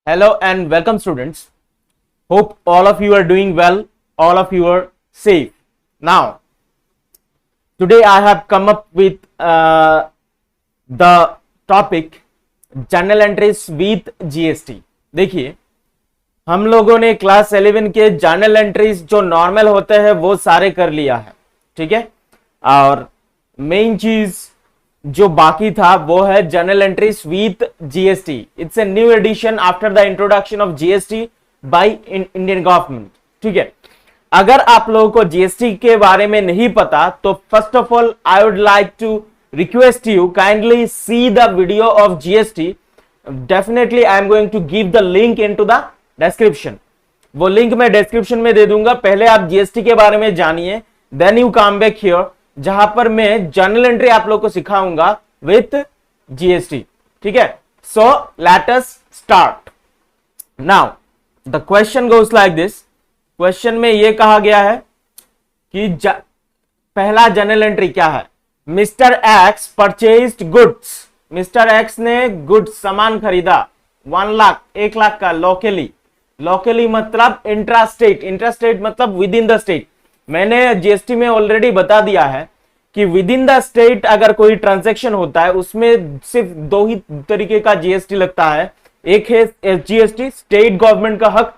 Hello and welcome students. Hope all of you are doing well, all of you are safe. Now, today I have come up with the topic journal entries with GST. देखिए, हम लोगों ने class 11 के journal entries जो normal होते हैं वो सारे कर लिया है, ठीक है। और मेन चीज जो बाकी था वो है journal entries with GST. It's a new addition after the introduction of GST by Indian government, ठीक है। अगर आप लोगों को जीएसटी के बारे में नहीं पता तो first of all I would like to request you kindly see the video of GST. Definitely I am going to give the link into the description. वो लिंक मैं डिस्क्रिप्शन में दे दूंगा। पहले आप जीएसटी के बारे में जानिए, then you come back here, जहां पर मैं जर्नल एंट्री आप लोग को सिखाऊंगा विथ जीएसटी, ठीक है। सो let us start now. The question goes like this. Question में यह कहा गया है कि पहला जर्नल एंट्री क्या है। Mister x purchased goods. Mister x ने गुड्स सामान खरीदा 1 लाख 1 लाख का लोकली। लोकली मतलब इंट्रास्टेट, इंट्रास्टेट मतलब विद इन द स्टेट। मैंने जीएसटी में ऑलरेडी बता दिया है कि विद इन द स्टेट अगर कोई ट्रांजैक्शन होता है उसमें सिर्फ दो ही तरीके का जीएसटी लगता है। एक है एसजीएसटी, स्टेट गवर्नमेंट का हक,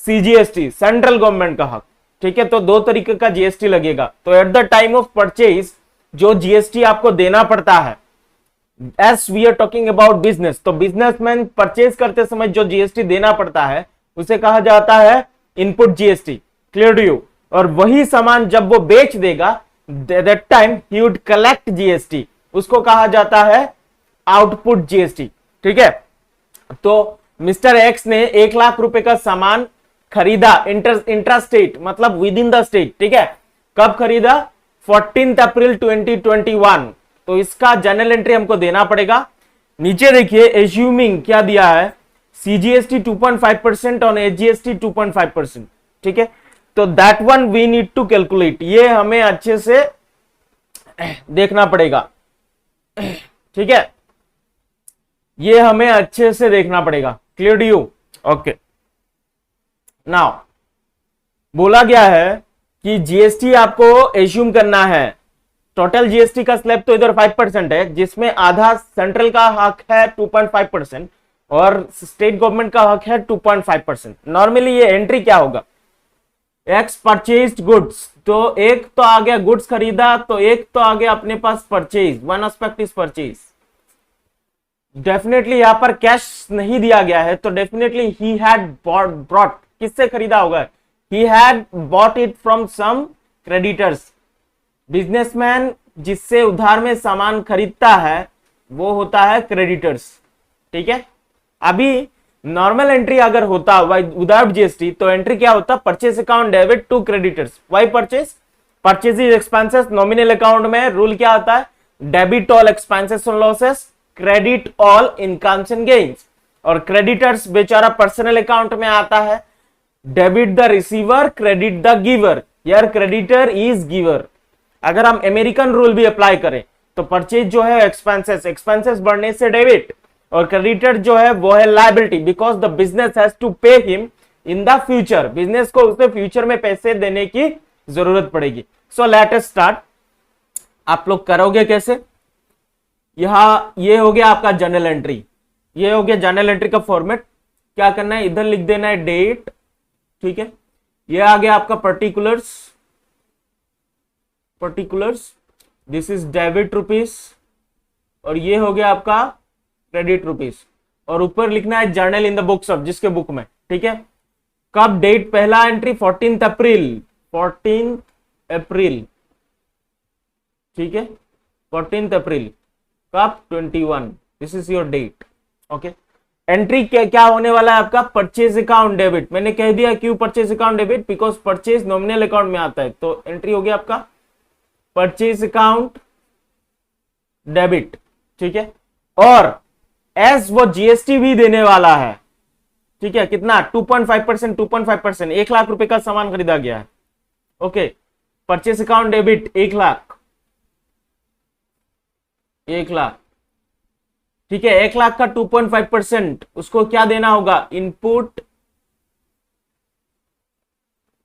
सीजीएसटी, सेंट्रल गवर्नमेंट का हक, ठीक है। तो दो तरीके का जीएसटी लगेगा। तो at the time of purchase जो जीएसटी आपको देना पड़ता है, as we are talking about business, तो बिजनेसमैन परचेज करते समय जो जीएसटी देना पड़ता है उसे कहा जाता है input GST. Clear to you. और वही सामान जब वो बेच देगा that time he would collect GST, उसको कहा जाता है आउटपुट जीएसटी, ठीक है। तो मिस्टर एक्स ने 1 लाख रुपए का सामान खरीदा इंट्रास्टेट मतलब विद इन द स्टेट, ठीक है। कब खरीदा? 14 अप्रैल 2021। तो इसका जर्नल एंट्री हमको देना पड़ेगा। नीचे देखिए एज्यूमिंग क्या दिया है, सीजीएसटी 2.5% और एचजीएसटी 2.5%, ठीक है। तो that one we need to calculate. ये हमें अच्छे से देखना पड़ेगा, ठीक है। ये हमें अच्छे से देखना पड़ेगा। Clear to you? Okay. Now बोला गया है कि जीएसटी आपको एज्यूम करना है। टोटल जीएसटी का स्लैब तो इधर 5% है, जिसमें आधा सेंट्रल का हक है 2.5% और स्टेट गवर्नमेंट का हक है 2.5%। नॉर्मली ये एंट्री क्या होगा, एक्स परचेज्ड गुड्स, तो एक तो आ गया गुड्स खरीदा, तो एक तो आ गया अपने पास purchase, one aspect is purchase. Definitely यहां पर कैश नहीं दिया गया है, तो डेफिनेटली ही हैड ब्रॉट, किससे खरीदा होगा, he had bought it from some creditors. Businessman जिससे उधार में सामान खरीदता है वो होता है क्रेडिटर्स, ठीक है। अभी नॉर्मल एंट्री अगर होता विदाउट जीएसटी तो एंट्री क्या होता, purchase account debit to creditors. Why purchase? Purchase expenses nominal account में रूल क्या होता है, debit all expenses and losses, credit all incomes and gains. और क्रेडिटर्स बेचारा पर्सनल अकाउंट में आता है, debit the receiver, credit the giver. यार क्रेडिटर इज गिवर। अगर हम अमेरिकन रूल भी अप्लाई करें तो परचेज जो है एक्सपेंसेस, एक्सपेंसेस बढ़ने से डेबिट, और क्रेडिटर जो है वो है liability, because the business has to pay him in the future. Business को उसे फ्यूचर में पैसे देने की जरूरत पड़ेगी। So let us start. आप लोग करोगे कैसे? यहां ये हो गया आपका जर्नल एंट्री, ये हो गया जर्नल एंट्री का फॉर्मेट। क्या करना है, इधर लिख देना है डेट, ठीक है। ये आ गया आपका particulars, this is debit rupees, और ये हो गया आपका क्रेडिट रुपीस, और ऊपर लिखना है journal in the books of, जिसके बुक में, ठीक है। कब डेट, पहला एंट्री 14 अप्रैल, 14 अप्रैल, ठीक है। 14 अप्रैल कब, 21। This is your date, okay. Entry क्या होने वाला है आपका, परचेज अकाउंट डेबिट। मैंने कह दिया क्यों purchase account debit, because purchase nominal account में आता है। तो एंट्री हो गया आपका परचेज अकाउंट डेबिट, ठीक है। और एस वो जीएसटी भी देने वाला है, ठीक है। कितना, 2.5%, 2.5%। 1 लाख रुपए का सामान खरीदा गया है, okay. Purchase account debit 1 lakh, 1 lakh, ठीक है, 1 लाख का 2.5%, उसको क्या देना होगा, इनपुट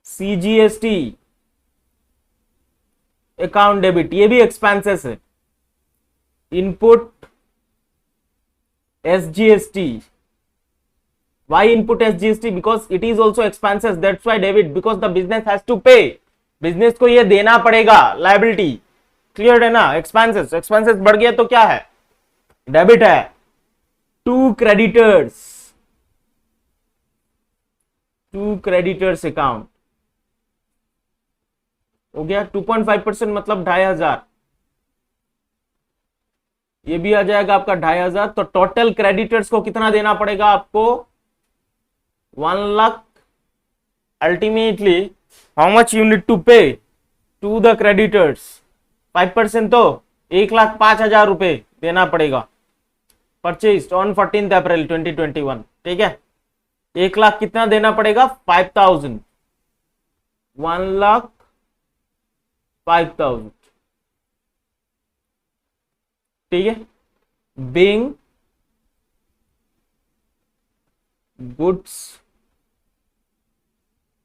सीजीएसटी अकाउंट डेबिट, ये भी एक्सपेंसेस है, input SGST. Why input SGST? Because it is also expenses. That's why debit, because the business has to pay. Business को ये देना पड़ेगा, लाइबिलिटी। क्लियर है ना? एक्सपेंसेस, एक्सपेंसेस बढ़ गया तो क्या है, डेबिट है। टू क्रेडिटर्स अकाउंट हो गया। 2.5% मतलब 2500, ये भी आ जाएगा आपका 2500। तो टोटल क्रेडिटर्स को कितना देना पड़ेगा आपको, 1 lakh. Ultimately how much you need to pay to the creditors, 5% तो 1,05,000 रुपए देना पड़ेगा। परचेज ऑन 14 अप्रैल 2021, ठीक है। 1 लाख कितना देना पड़ेगा, 5,000, 1,05,000, ठीक है। Being goods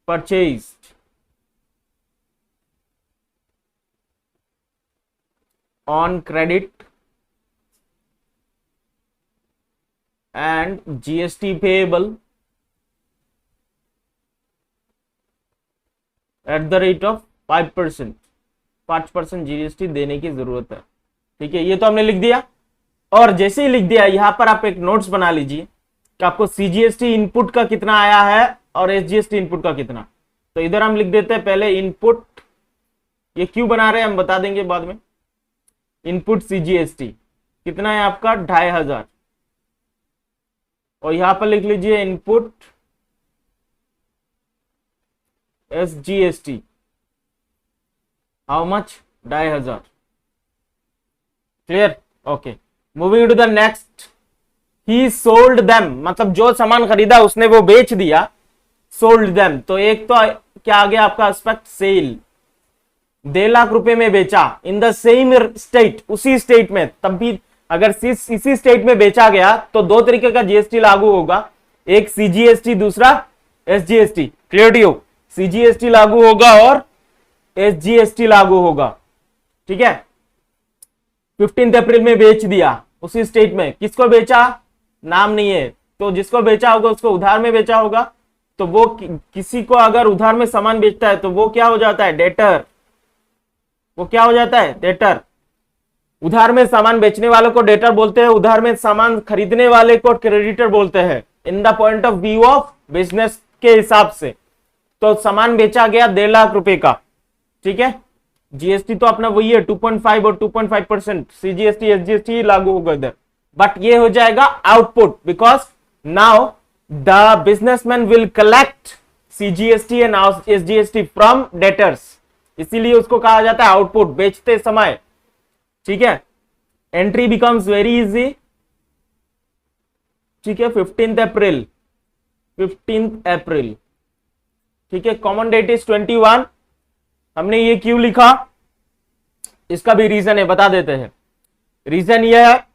purchased on credit and GST payable at the rate of 5%, 5% GST देने की जरूरत है, ठीक है। ये तो हमने लिख दिया, और जैसे ही लिख दिया यहां पर आप एक नोट्स बना लीजिए कि आपको सीजीएसटी इनपुट का कितना आया है और एसजीएसटी इनपुट का कितना। तो इधर हम लिख देते हैं पहले इनपुट, ये क्यों बना रहे हैं हम बता देंगे बाद में। इनपुट सीजीएसटी कितना है आपका, 2500, और यहां पर लिख लीजिए input SGST, how much, 2500। Clear, okay. Moving to the next, he sold them, मतलब जो सामान खरीदा उसने वो बेच दिया, सोल्ड देम। तो एक तो क्या आ गया आपका एस्पेक्ट, सेल, 1.5 लाख रुपए में बेचा, इन द सेम स्टेट, उसी स्टेट में। तब भी अगर इसी स्टेट में बेचा गया तो दो तरीके का जीएसटी लागू होगा, एक सीजीएसटी, दूसरा एसजीएसटी। क्लियर हो, सीजीएसटी लागू होगा और एसजीएसटी लागू होगा, ठीक है। 15 अप्रैल में बेच दिया उसी स्टेट में, किसको बेचा नाम नहीं है, तो जिसको बेचा होगा उसको उधार में बेचा होगा, तो वो किसी को अगर उधार में सामान बेचता है तो वो क्या हो जाता है, डेटर। वो क्या हो जाता है, डेटर। उधार में सामान बेचने वाले को डेटर बोलते हैं, उधार में सामान खरीदने वाले को क्रेडिटर बोलते हैं, in the point of view of business के हिसाब से। तो सामान बेचा गया 1.5 लाख रुपए का, ठीक है। जीएसटी तो अपना वही है 2.5 और 2.5%, सीजीएसटी एसजीएसटी लागू होगा इधर, बट ये हो जाएगा output, because now the businessman will collect CGST and SGST from debtors, इसीलिए उसको कहा जाता है आउटपुट बेचते समय, ठीक है। एंट्री बिकम्स वेरी इजी, ठीक है। 15 अप्रैल, 15 अप्रैल, ठीक है। Common date is 21। हमने ये क्यों लिखा, इसका भी रीजन है, बता देते हैं। रीजन ये है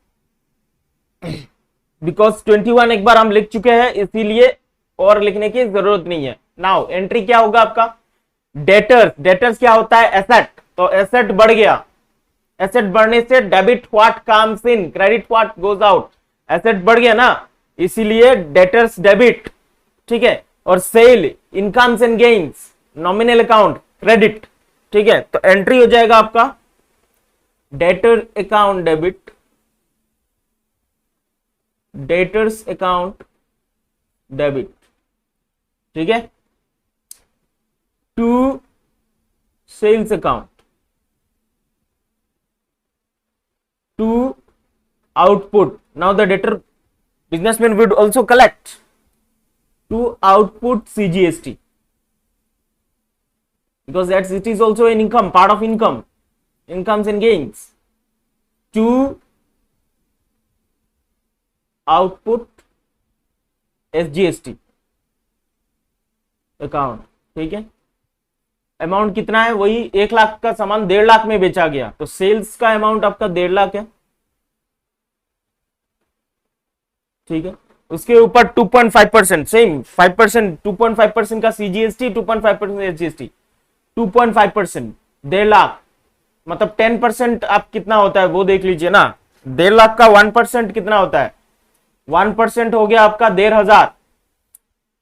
बिकॉज 21 एक बार हम लिख चुके हैं, इसीलिए और लिखने की जरूरत नहीं है। नाउ एंट्री क्या होगा आपका, डेटर्स। डेटर्स क्या होता है, एसेट। तो एसेट बढ़ गया, एसेट बढ़ने से debit what comes in, credit what goes out. Asset बढ़ गया ना, इसीलिए डेटर्स डेबिट, ठीक है। और sale, incomes and gains, nominal account credit, ठीक है। तो एंट्री हो जाएगा आपका debtor account debit, debtors account debit, ठीक है, to sales account, to output. Now the debtor businessman would also collect to output CGST because that's it is also an income, part of income, incomes and gains, to output SGST account, ठीक है। Amount कितना है, वही 1 लाख का सामान 1.5 लाख में बेचा गया, तो सेल्स का अमाउंट आपका 1.5 लाख है, ठीक है, उसके ऊपर 2.5% सेम 5%, 2.5% का सीजीएसटी, 2.5% एसजीएसटी, 2.5%, 1.5 लाख, मतलब 10% आप कितना होता है वो देख लीजिए ना। 1.5 लाख का 1% कितना होता है, 1% हो गया आपका 1,500,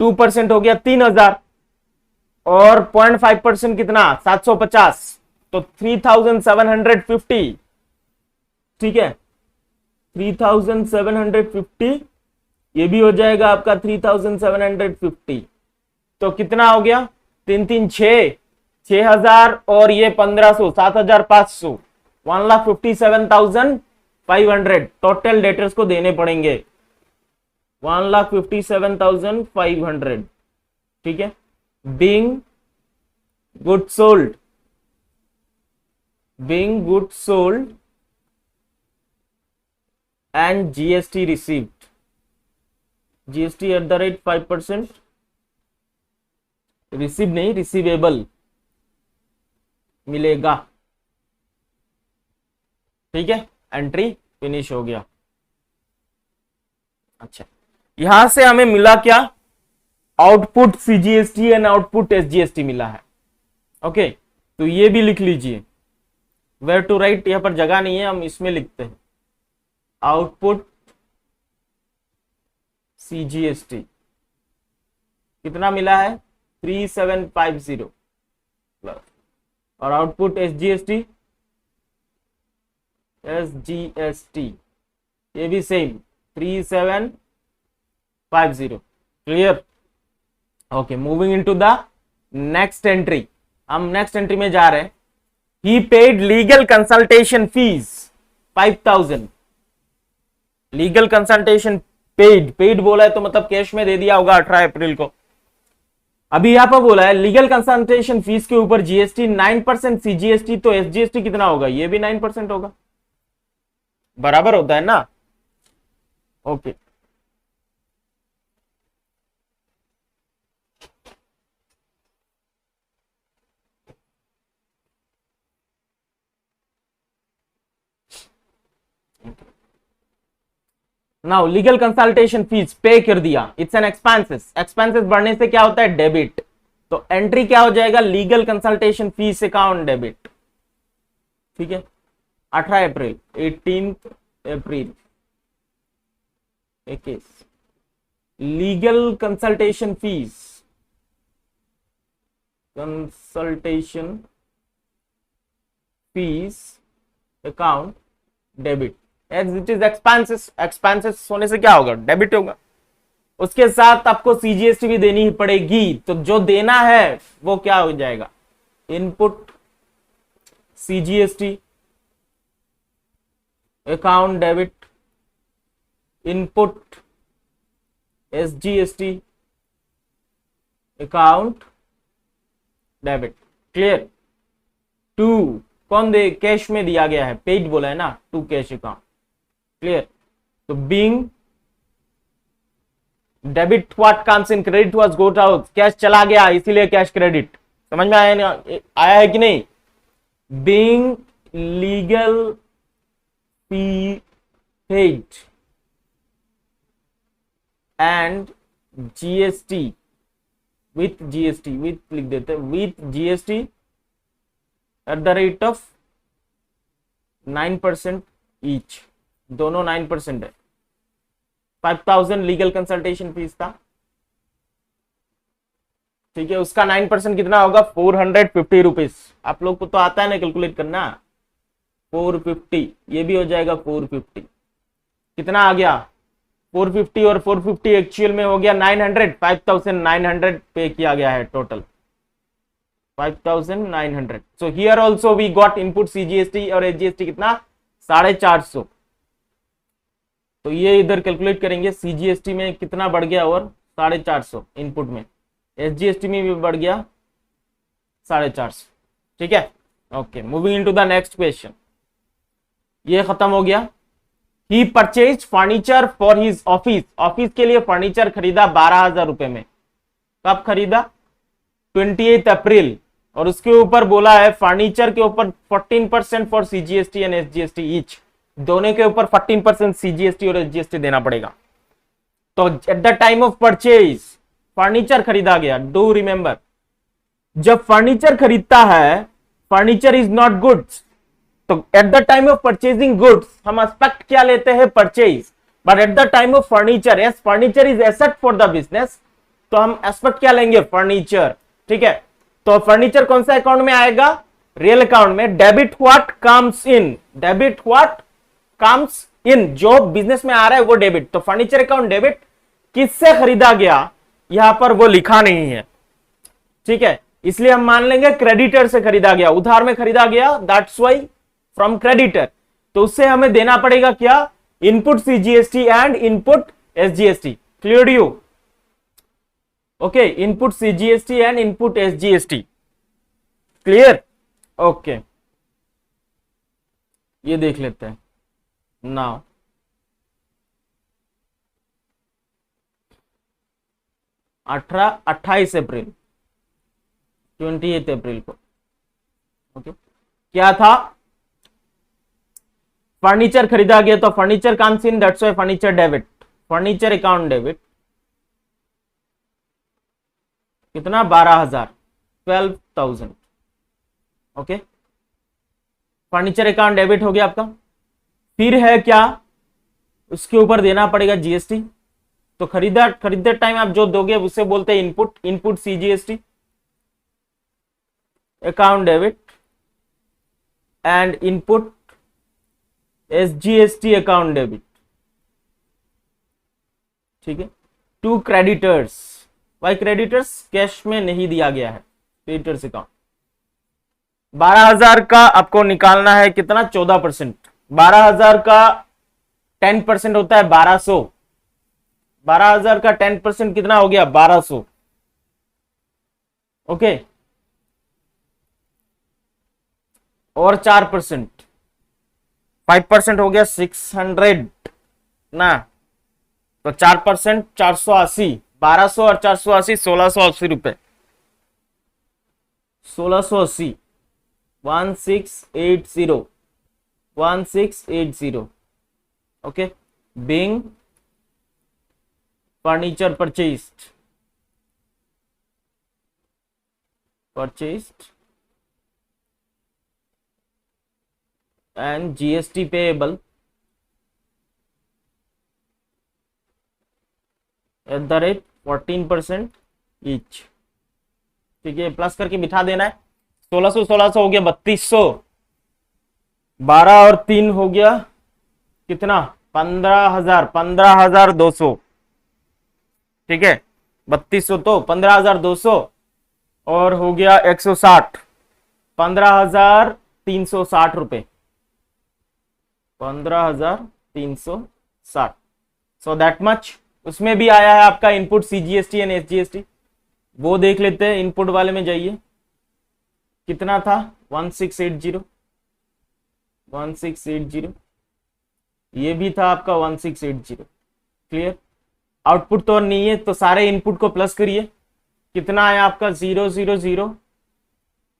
2% हो गया 3,000, और 0.5% कितना 750, तो 3,750, ठीक है, 3,750, ये भी हो जाएगा आपका 3,750, तो कितना हो गया, 3,3,6,000 और ये 1,500, 7,500, 1,57,500 टोटल डेटर्स को देने पड़ेंगे, 1,57,500, ठीक है। Being good sold, being good sold and GST received, GST at the rate 5%, receive नहीं रिसीवेबल मिलेगा, ठीक है, एंट्री फिनिश हो गया। अच्छा, यहां से हमें मिला क्या, output CGST and output SGST मिला है। ओके, तो ये भी लिख लीजिए, वेयर टू राइट, यहां पर जगह नहीं है, हम इसमें लिखते हैं आउटपुट सीजीएसटी कितना मिला है 3,750 प्लस, और आउटपुट एसजीएसटी, एसजीएसटी ये भी same 3,750, clear. Okay, moving into the next entry, हम नेक्स्ट एंट्री में जा रहे हैं। He paid legal consultation fees 5,000, legal consultation paid, paid बोला है तो मतलब कैश में दे दिया होगा 18 अप्रैल को। अभी यहां पर बोला है लीगल कंसल्टेशन फीस के ऊपर जीएसटी 9% सीजीएसटी, तो एसजीएसटी कितना होगा, ये भी 9% होगा, बराबर होता है ना। Okay, now legal consultation fees पे कर दिया, इट्स एन एक्सपेंसेस, एक्सपेंसेस बढ़ने से क्या होता है, डेबिट, तो एंट्री क्या हो जाएगा, legal consultation fees account debit, ठीक है। 18 April, 18 April 21, legal consultation fees, consultation fees account debit, as it is expenses, expenses होने से क्या होगा, डेबिट होगा। उसके साथ आपको सीजीएसटी भी देनी ही पड़ेगी, तो जो देना है वो क्या हो जाएगा, input CGST account debit, input SGST account debit, clear. To कौन दे, कैश में दिया गया है, पेड बोला है ना, टू कैश अकाउंट, क्लियर। तो being debit what comes in, credit was got out, cash चला गया इसीलिए कैश क्रेडिट, समझ में आया है कि नहीं। Being legal fee paid and GST with GST, with लिख देते हैं, with GST at the rate of 9% each, दोनों 9% है। 5,000 लीगल कंसल्टेशन फीस था, ठीक है, उसका 9% कितना होगा 450 रुपीज, आप लोग को तो आता है ना कैलकुलेट करना, 450, ये भी हो जाएगा 450, कितना आ गया 450 और 450 एक्चुअल में हो गया 900, 5,900 पे किया गया है total, 5,900। So here also we got input CGST और एसजीएसटी कितना 450, तो ये इधर कैलकुलेट करेंगे, सीजीएसटी में कितना बढ़ गया और 450 इनपुट में, एसजीएसटी में भी बढ़ गया 450, ठीक है। Okay, moving into the next question, ये खत्म हो गया। He purchase furniture for his office, office के लिए फर्नीचर खरीदा 12,000 रुपए में, कब खरीदा 28 अप्रैल, और उसके ऊपर बोला है फर्नीचर के ऊपर 14% for CGST and SGST each, दोनों के ऊपर 14% सीजीएसटी और एसजीएसटी देना पड़ेगा। तो at the time of purchase furniture खरीदा गया, डू रिमेंबर, जब फर्नीचर खरीदता है, फर्नीचर इज नॉट गुड्स, तो at the time of purchasing goods हम एस्पेक्ट क्या लेते हैं, purchase, but at the time of furniture, yes furniture is asset for the business, तो हम एस्पेक्ट क्या लेंगे, फर्नीचर। ठीक है, तो फर्नीचर कौन सा अकाउंट में आएगा, रियल अकाउंट में। Debit what comes in, debit what comes इन, जो बिजनेस में आ रहा है वो डेबिट, तो फर्नीचर अकाउंट डेबिट, किससे खरीदा गया यहां पर वो लिखा नहीं है। ठीक है, इसलिए हम मान लेंगे क्रेडिटर से खरीदा गया, उधार में खरीदा गया, दैट्स वाई फ्रॉम क्रेडिटर। तो उससे हमें देना पड़ेगा क्या, input CGST and input SGST. Clear you, okay, input CGST and input SGST, clear, okay. ये देख लेते हैं नाउ, अट्ठाईस अप्रैल 28 अप्रैल को, ओके, क्या था, फर्नीचर खरीदा गया, तो furniture comes in, that's why furniture debit, furniture account debit, कितना, 12,000, 12,000, ओके, फर्नीचर अकाउंट डेबिट हो गया आपका। फिर है क्या, उसके ऊपर देना पड़ेगा जीएसटी, तो खरीदते टाइम आप जो दोगे उसे बोलते हैं input, input CGST account debit and input SGST account debit. ठीक है, to creditors, why creditors, cash में नहीं दिया गया है, क्रेडिटर्स अकाउंट। 12,000 का आपको निकालना है कितना, 14%, 12,000 का 10% होता है 1200, 12,000 का 10% कितना हो गया, 1200, ओके, और 4%, 5% हो गया 600 ना, तो 4%, 480, 1200 और 480, 1680 रुपए, 1680, 1680, 1680, okay, being furniture purchased and GST payable at the rate 14% each। ठीक है, प्लस करके बिठा देना है, 1600 हो गया 3200, 12 और 3 हो गया कितना, 15,000, 15,200। ठीक है, 3200 तो 15,200 और हो गया 160, 15,360 रुपए, 15,360, सो दैट मच। उसमें भी आया है आपका इनपुट सीजीएसटी एंड एसजीएसटी, वो देख लेते हैं। इनपुट वाले में जाइए, कितना था, 1680, 1680, ये भी था आपका 1680, क्लियर। आउटपुट तो नहीं है, तो सारे इनपुट को प्लस करिए, कितना है आपका, 000,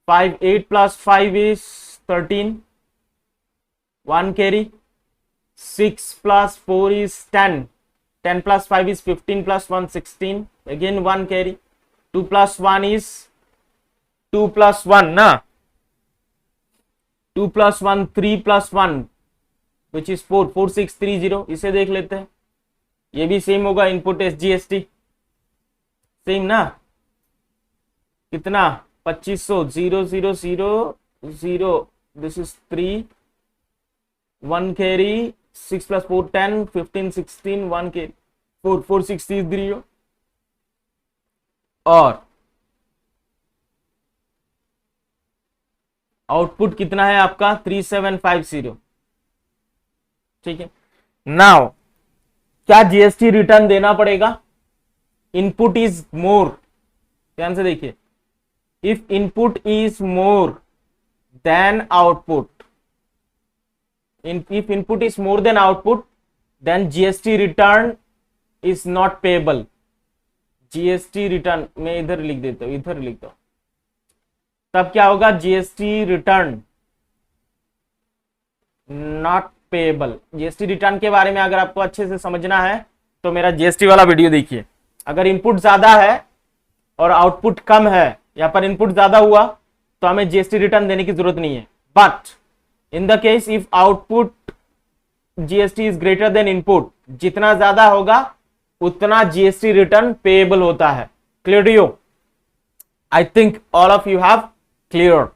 5, 8 + 5 is 13, 1 carry, 6 + 4 is 10, 10 + 5 is 15 + 1 16, again 1 carry, 2 + 1 is 2 + 1 ना, 2 + 1 3 + 1 which is 4, 4630, इसे देख लेते हैं, ये भी सेम होगा, इनपुट एसजीएसटी सेम ना, कितना, 2500, 000, दिस इज 3, 1 कैरी, 6 + 4 10, 15 16, 1 कैरी, 4 4630, और आउटपुट कितना है आपका, 3750। ठीक है, नाउ क्या जीएसटी रिटर्न देना पड़ेगा, इनपुट इज मोर, ध्यान से देखिए, if input is more than output, if input is more than output then GST return is not payable। GST return मैं इधर लिख देता हूं, इधर लिख दो, तब क्या होगा, GST return not payable. GST return के बारे में अगर आपको अच्छे से समझना है तो मेरा जीएसटी वाला वीडियो देखिए। अगर इनपुट ज्यादा है और आउटपुट कम है, यहाँ पर इनपुट ज्यादा हुआ तो हमें जीएसटी रिटर्न देने की जरूरत नहीं है। But in the case if output GST is greater than input, जितना ज्यादा होगा उतना जीएसटी रिटर्न पेएबल होता है। Clear to you? I think all of you have clear.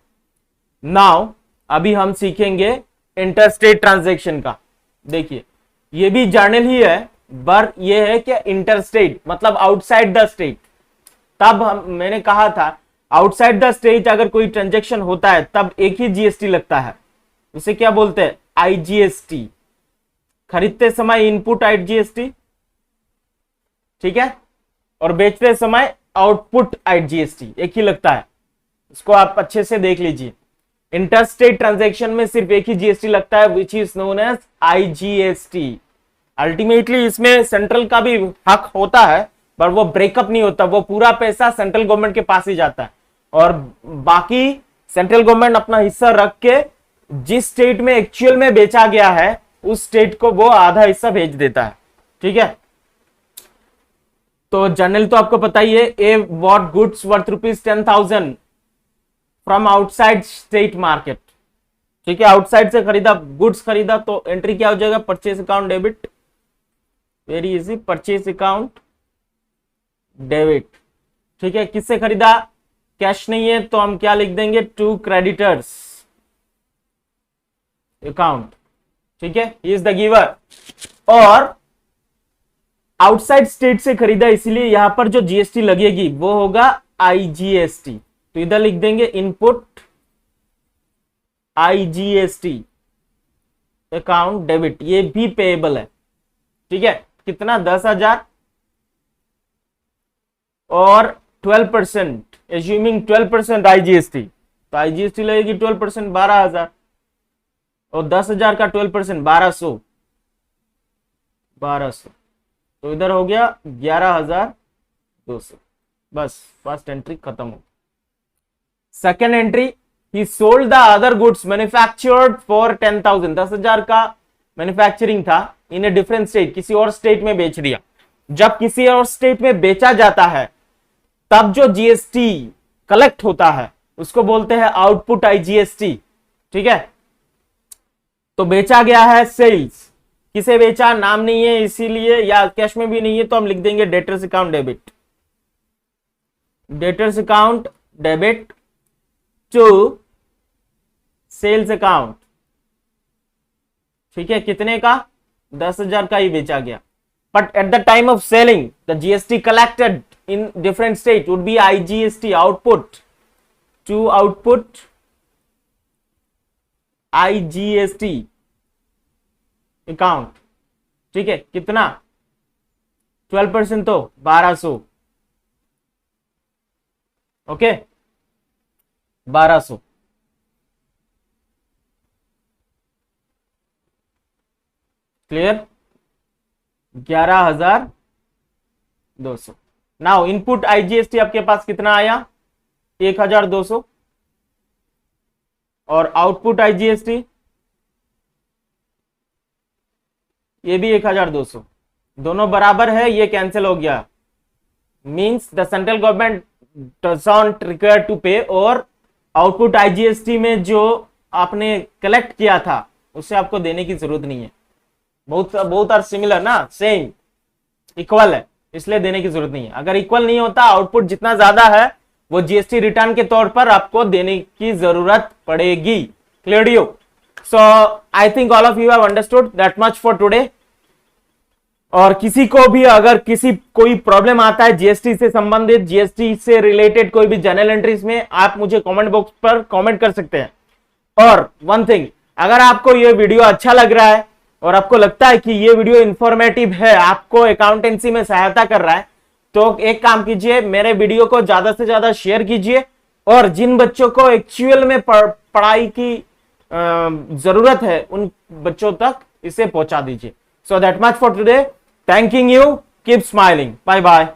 Now अभी हम सीखेंगे इंटरस्टेट ट्रांजैक्शन का। देखिए ये भी जर्नल ही है, पर ये है कि इंटरस्टेट मतलब आउटसाइड द स्टेट। तब मैंने कहा था आउटसाइड द स्टेट अगर कोई ट्रांजैक्शन होता है तब एक ही जीएसटी लगता है, उसे क्या बोलते हैं? आईजीएसटी। खरीदते समय इनपुट आईजीएसटी, ठीक है, और बेचते समय आउटपुट आईजीएसटी, एक ही लगता है। इसको आप अच्छे से देख लीजिए। इंटरस्टेट ट्रांजैक्शन में सिर्फ एक ही जीएसटी लगता है, which is known as IGST. Ultimately इसमें सेंट्रल का भी हक होता है, पर वो ब्रेकअप नहीं होता, वो पूरा पैसा सेंट्रल गवर्नमेंट के पास ही जाता है, और बाकी सेंट्रल गवर्नमेंट अपना हिस्सा रख के जिस स्टेट में एक्चुअल में बेचा गया है उस स्टेट को वो आधा हिस्सा भेज देता है। ठीक है, तो जर्नल तो आपको पता ही है। A bought goods worth ₹10,000 from outside state market. ठीक है, आउटसाइड से खरीदा, गुड्स खरीदा, तो एंट्री क्या हो जाएगा? Purchase account debit. Very easy, purchase account debit. ठीक है, किससे खरीदा? कैश नहीं है तो हम क्या लिख देंगे? To creditors account. ठीक है, ही इज द गिवर। और आउटसाइड स्टेट से खरीदा, इसलिए यहां पर जो जीएसटी लगेगी वो होगा आईजीएसटी। तो इधर लिख देंगे इनपुट आईजीएसटी अकाउंट डेबिट। ये भी पेएबल है। ठीक है, कितना? 10,000 और 12%, एज्यूमिंग 12% आईजीएसटी, तो आईजीएसटी लगेगी 12%, 12,000, और 10,000 का 12% 1200, तो इधर हो गया 11,200। बस फर्स्ट एंट्री खत्म हो। Second entry, he sold the other goods manufactured for 10,000। 10,000 का मैन्युफैक्चरिंग था, इन ए डिफरेंट स्टेट, किसी और स्टेट में बेच दिया। जब किसी और स्टेट में बेचा जाता है तब जो जीएसटी कलेक्ट होता है उसको बोलते हैं आउटपुट आईजीएसटी। ठीक है, तो बेचा गया है सेल्स, किसे बेचा नाम नहीं है इसीलिए, या कैश में भी नहीं है तो हम लिख देंगे debtors account debit. Debtors account debit to sales account. ठीक है, कितने का? 10,000 का ही बेचा गया। But at the time of selling the GST collected in different state would be IGST output to output IGST account. ठीक है, कितना? 12% तो 1200। Okay, 1200। Clear? 11,200। Now input IGST आपके पास कितना आया? 1,200, और आउटपुट आईजीएसटी ये भी 1,200, दोनों बराबर है, ये कैंसिल हो गया। Means the central government does not require to pay, और आउटपुट आईजीएसटी में जो आपने कलेक्ट किया था उसे आपको देने की जरूरत नहीं है। बहुत आर सिमिलर ना, सेम इक्वल है, इसलिए देने की जरूरत नहीं है। अगर इक्वल नहीं होता, आउटपुट जितना ज्यादा है वो जीएसटी रिटर्न के तौर पर आपको देने की जरूरत पड़ेगी। Clear you? So I think all of you have understood that much for today. और किसी को भी अगर कोई प्रॉब्लम आता है जीएसटी से संबंधित, जीएसटी से रिलेटेड कोई भी जर्नल एंट्रीज में, आप मुझे कमेंट बॉक्स पर कमेंट कर सकते हैं। और वन थिंग, अगर आपको ये वीडियो अच्छा लग रहा है और आपको लगता है कि ये वीडियो इंफॉर्मेटिव है, आपको अकाउंटेंसी में सहायता कर रहा है, तो एक काम कीजिए, मेरे वीडियो को ज्यादा से ज्यादा शेयर कीजिए, और जिन बच्चों को एक्चुअल में पढ़ाई की जरूरत है उन बच्चों तक इसे पहुंचा दीजिए। So that much for today, thanking you, keep smiling, bye bye.